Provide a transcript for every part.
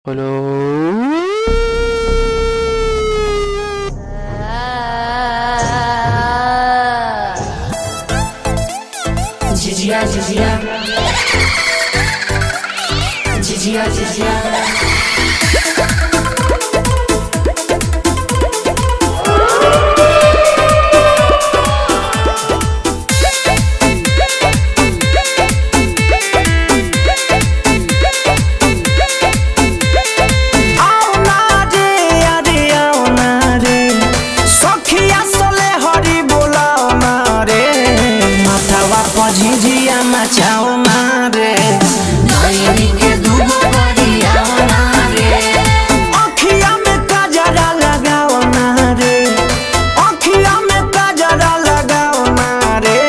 Hello. झिझिया झिझिया झिझिया झिझिया झिझिया नचाओ ना रे, नैनी के दूगो गरियाओ ना रे, अखिया में काजरा लगाओ ना रे, अखिया में काजरा लगाओ ना रे,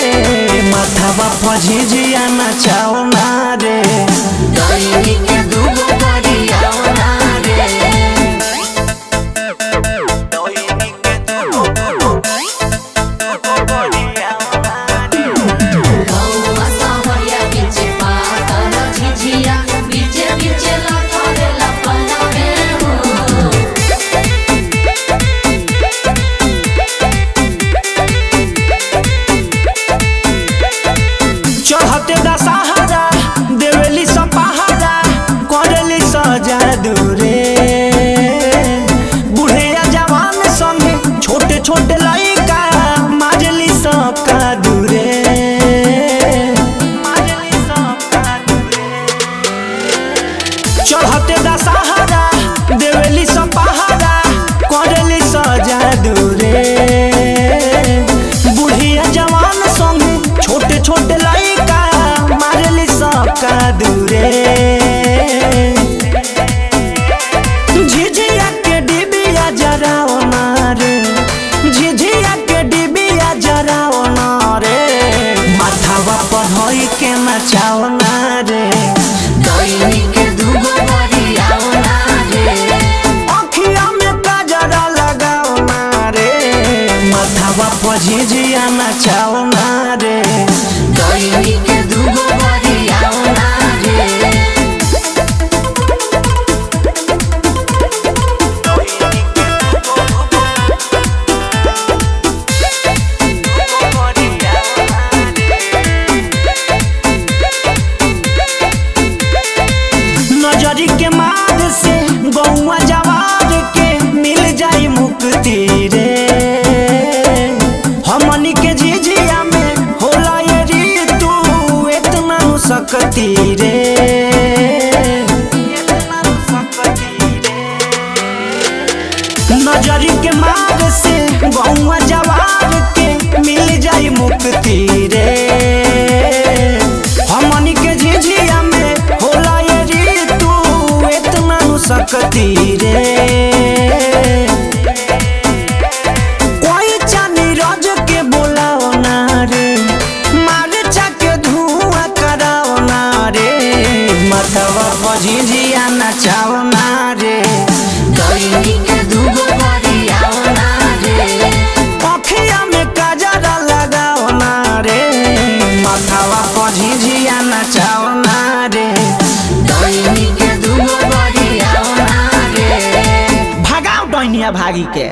माथावा पर झिझिया नचाओ ना रे, नैनी के दूगो गरियाओ ना रे। गौवा सहरिया बीचे पातर झिझिया, बीचे बीचे लथरे लपनवे हो। चढ़ते दशहरा देवेली सब पहाड़ा, करेली सजादू रे, बुढ़िया जवान संगे छोटे छोटे लइका माजली सब कादू रे, माजली सब कादू रे। चढ़ते दशहरा देवेली सब पहाड़ा, करेली सजादू रे, बुढ़िया जवान संगे छोटे छोटे लइका मारली सब कादू रे। झिझिया के डिबिया जराओ ना रे, झिझिया के डिबिया जराओ ना रे, माथावा पर होई के नचाओ ना रे, नैनी के दूगो गरियाओ ना रे, अखिया में काजरा लगाओ ना रे, माथावा पर झिझिया नचाओ ना रे, नैनी के दूगो गरियाओ ना रे। नजरी के मार से गौवा जवार के मिल जाई मुक्ति रे, हमनी के झिझिया में होला ये ऋतु इतना सकती रे, नजरी के मार से गौवा जवार के मिल जाई मुक्ति रे, हमनी के झिझिया में होला ये ऋतु इतना सकती रे, कोई चांदी रोज के बोलाओ ना रे, मारचा के धुआं कराओ ना रे, मतवा पर झिझिया नचाओ ना रे, नैनी के दूगो गरियाओ ना रे, अखिया में काजरा लगाओ ना रे, माथावा पर झिझिया नचाओ ना रे, नैनी के दूगो गरियाओ ना रे। भगाओ डैनिया भागी के।